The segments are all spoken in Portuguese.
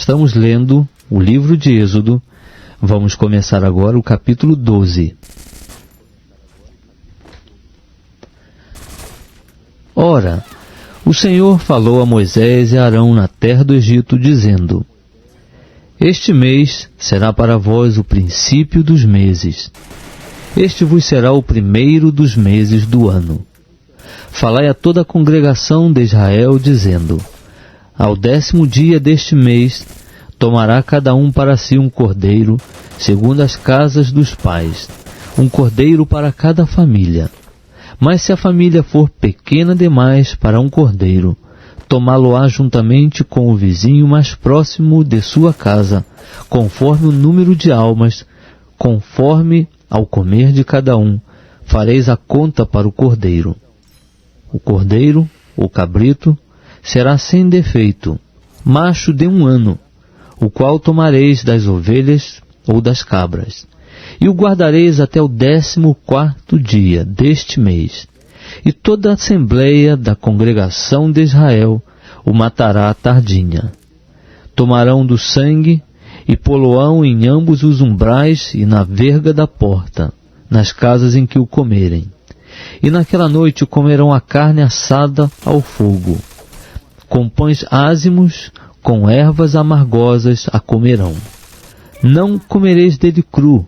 Estamos lendo o livro de Êxodo. Vamos começar agora o capítulo 12. Ora, o Senhor falou a Moisés e a Arão na terra do Egito, dizendo: Este mês será para vós o princípio dos meses. Este vos será o primeiro dos meses do ano. Falai a toda a congregação de Israel, dizendo: Ao 10º dia deste mês, tomará cada um para si um cordeiro, segundo as casas dos pais, um cordeiro para cada família. Mas se a família for pequena demais para um cordeiro, tomá-lo-á juntamente com o vizinho mais próximo de sua casa, conforme o número de almas, conforme ao comer de cada um, fareis a conta para o cordeiro. O cordeiro, ou cabrito, será sem defeito, macho de 1 ano, o qual tomareis das ovelhas ou das cabras, e o guardareis até o 14º dia deste mês. E toda a assembleia da congregação de Israel o matará à tardinha. Tomarão do sangue e pô-lo-ão em ambos os umbrais e na verga da porta, nas casas em que o comerem. E naquela noite comerão a carne assada ao fogo. Com pães ázimos, com ervas amargosas a comerão. Não comereis dele cru,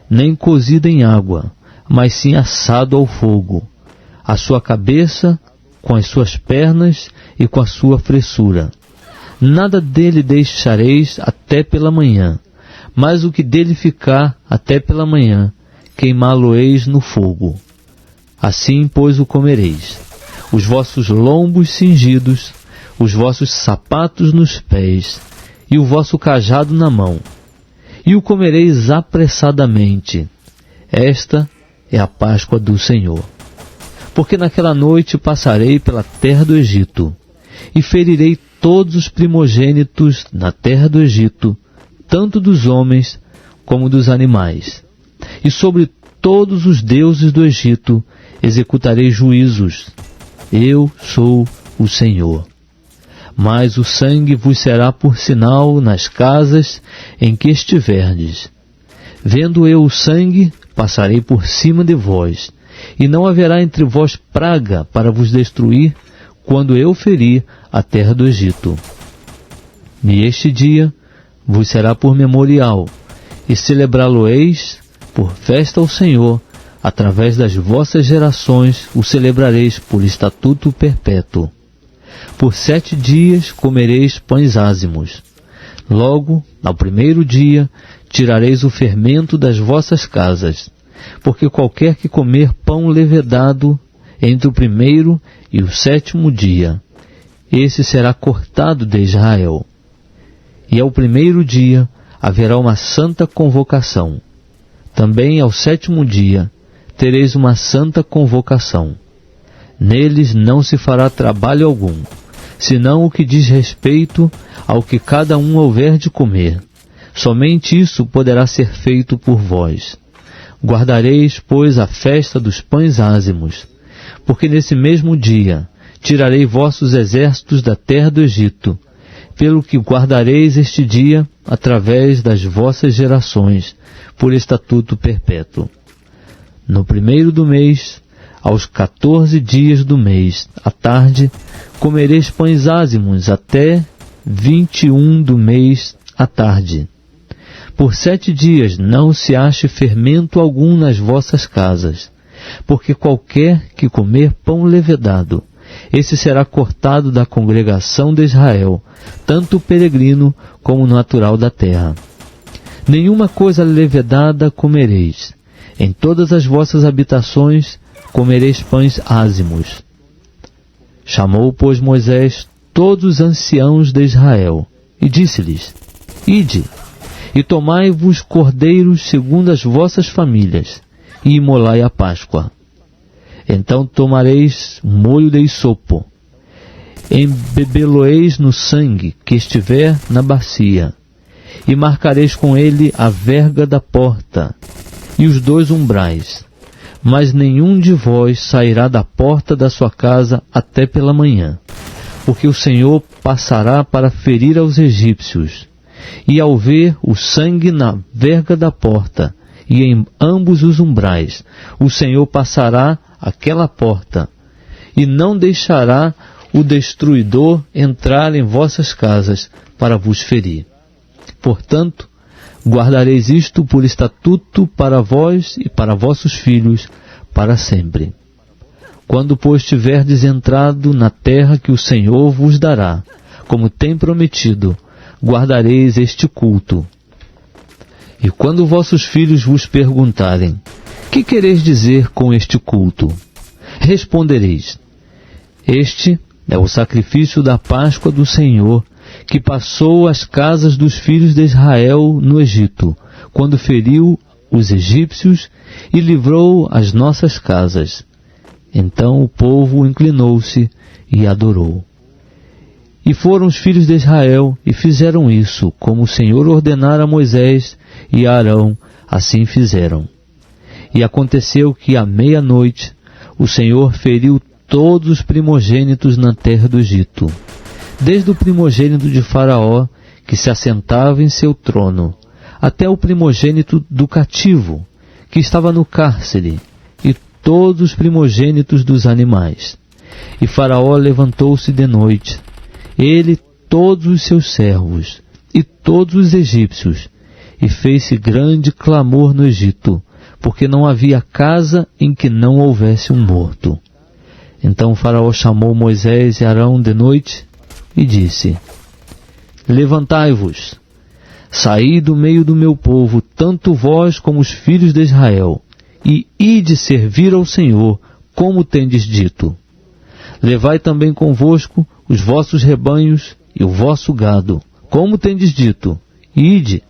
nem cozido em água, mas sim assado ao fogo, a sua cabeça, com as suas pernas e com a sua fressura. Nada dele deixareis até pela manhã, mas o que dele ficar até pela manhã, queimá-lo-eis no fogo. Assim, pois, o comereis, os vossos lombos cingidos, os vossos sapatos nos pés, e o vosso cajado na mão, e o comereis apressadamente. Esta é a Páscoa do Senhor. Porque naquela noite passarei pela terra do Egito, e ferirei todos os primogênitos na terra do Egito, tanto dos homens como dos animais. E sobre todos os deuses do Egito executarei juízos. Eu sou o Senhor. Mas o sangue vos será por sinal nas casas em que estiverdes. Vendo eu o sangue, passarei por cima de vós, e não haverá entre vós praga para vos destruir, quando eu ferir a terra do Egito. E este dia vos será por memorial, e celebrá-lo-eis por festa ao Senhor, através das vossas gerações o celebrareis por estatuto perpétuo. Por 7 dias comereis pães ázimos. Logo, ao 1º dia, tirareis o fermento das vossas casas, porque qualquer que comer pão levedado entre o 1º e o 7º dia, esse será cortado de Israel. E ao 1º dia haverá uma santa convocação. Também ao 7º dia tereis uma santa convocação. Neles não se fará trabalho algum, senão o que diz respeito ao que cada um houver de comer. Somente isso poderá ser feito por vós. Guardareis, pois, a festa dos pães ázimos, porque nesse mesmo dia tirarei vossos exércitos da terra do Egito, pelo que guardareis este dia através das vossas gerações, por estatuto perpétuo. No 1º do mês, aos 14 dias do mês, à tarde, comereis pães ázimos até 21 do mês, à tarde. Por 7 dias não se ache fermento algum nas vossas casas, porque qualquer que comer pão levedado, esse será cortado da congregação de Israel, tanto o peregrino como o natural da terra. Nenhuma coisa levedada comereis. Em todas as vossas habitações comereis pães ázimos. Chamou, pois, Moisés todos os anciãos de Israel, e disse-lhes: Ide, e tomai-vos cordeiros segundo as vossas famílias, e imolai a Páscoa. Então tomareis molho de hisopo, embebê-lo-eis no sangue que estiver na bacia, e marcareis com ele a verga da porta e os 2 umbrais. Mas nenhum de vós sairá da porta da sua casa até pela manhã, porque o Senhor passará para ferir aos egípcios, E ao ver o sangue na verga da porta e em ambos os umbrais, o Senhor passará aquela porta, e não deixará o destruidor entrar em vossas casas para vos ferir. Portanto, guardareis isto por estatuto para vós e para vossos filhos para sempre. Quando, pois, tiverdes entrado na terra que o Senhor vos dará, como tem prometido, guardareis este culto. E quando vossos filhos vos perguntarem: que quereis dizer com este culto? Respondereis: este é o sacrifício da Páscoa do Senhor, que passou as casas dos filhos de Israel no Egito, quando feriu os egípcios e livrou as nossas casas. Então o povo inclinou-se e adorou. E foram os filhos de Israel e fizeram isso, como o Senhor ordenara a Moisés e a Arão, assim fizeram. E aconteceu que à meia-noite o Senhor feriu todos os primogênitos na terra do Egito, desde o primogênito de Faraó, que se assentava em seu trono, até o primogênito do cativo, que estava no cárcere, e todos os primogênitos dos animais. E Faraó levantou-se de noite, ele, todos os seus servos, e todos os egípcios, e fez-se grande clamor no Egito, porque não havia casa em que não houvesse um morto. Então Faraó chamou Moisés e Arão de noite e disse: levantai-vos, saí do meio do meu povo, tanto vós como os filhos de Israel, e ide servir ao Senhor, como tendes dito. Levai também convosco os vossos rebanhos e o vosso gado, como tendes dito, ide,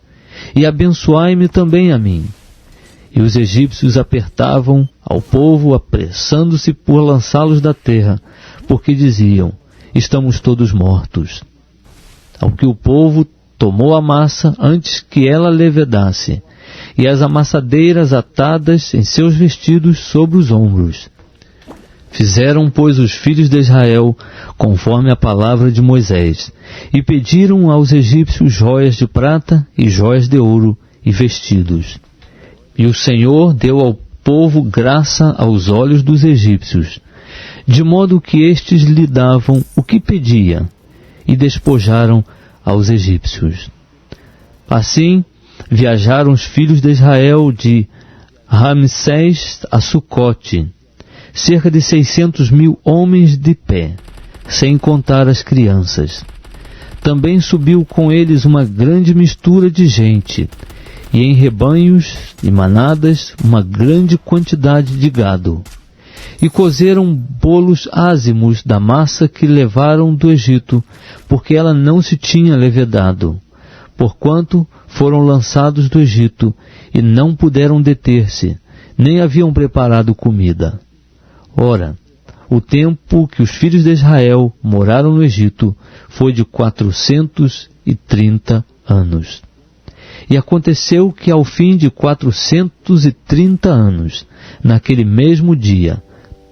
e abençoai-me também a mim. E os egípcios apertavam ao povo, apressando-se por lançá-los da terra, porque diziam: estamos todos mortos. Ao que o povo tomou a massa antes que ela levedasse, e as amassadeiras atadas em seus vestidos sobre os ombros. Fizeram, pois, os filhos de Israel conforme a palavra de Moisés, e pediram aos egípcios joias de prata e joias de ouro e vestidos. E o Senhor deu ao povo graça aos olhos dos egípcios, de modo que estes lhe davam o que pedia, e despojaram aos egípcios. Assim, viajaram os filhos de Israel de Ramsés a Sucote, cerca de 600.000 homens de pé, sem contar as crianças. Também subiu com eles uma grande mistura de gente, e em rebanhos e manadas uma grande quantidade de gado. E cozeram bolos ázimos da massa que levaram do Egito, porque ela não se tinha levedado, porquanto foram lançados do Egito, e não puderam deter-se, nem haviam preparado comida. Ora, o tempo que os filhos de Israel moraram no Egito foi de 430 anos. E aconteceu que ao fim de 430 anos, naquele mesmo dia,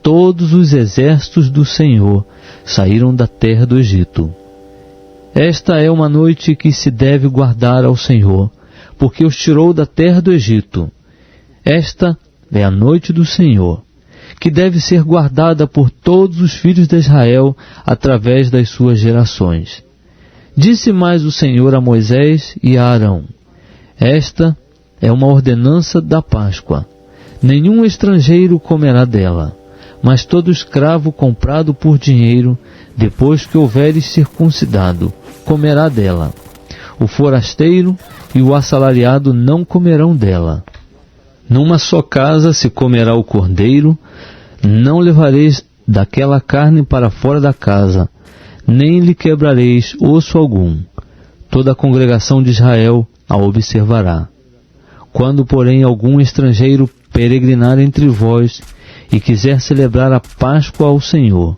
todos os exércitos do Senhor saíram da terra do Egito. Esta é uma noite que se deve guardar ao Senhor, porque os tirou da terra do Egito. Esta é a noite do Senhor, que deve ser guardada por todos os filhos de Israel através das suas gerações. Disse mais o Senhor a Moisés e a Arão: esta é uma ordenança da Páscoa. Nenhum estrangeiro comerá dela, mas todo escravo comprado por dinheiro, depois que houveres circuncidado, comerá dela. O forasteiro e o assalariado não comerão dela. Numa só casa se comerá o cordeiro, não levareis daquela carne para fora da casa, nem lhe quebrareis osso algum. Toda a congregação de Israel a observará. Quando, porém, algum estrangeiro peregrinar entre vós e quiser celebrar a Páscoa ao Senhor,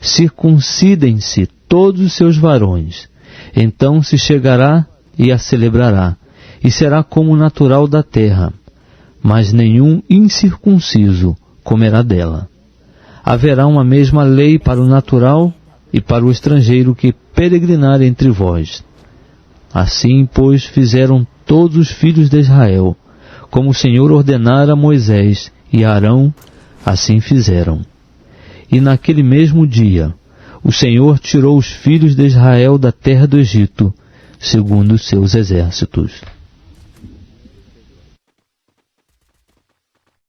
circuncidem-se todos os seus varões. Então se chegará e a celebrará, e será como natural da terra, mas nenhum incircunciso comerá dela. Haverá uma mesma lei para o natural e para o estrangeiro que peregrinar entre vós. Assim, pois, fizeram todos os filhos de Israel, como o Senhor ordenara a Moisés e a Arão, assim fizeram. E naquele mesmo dia, o Senhor tirou os filhos de Israel da terra do Egito, segundo os seus exércitos.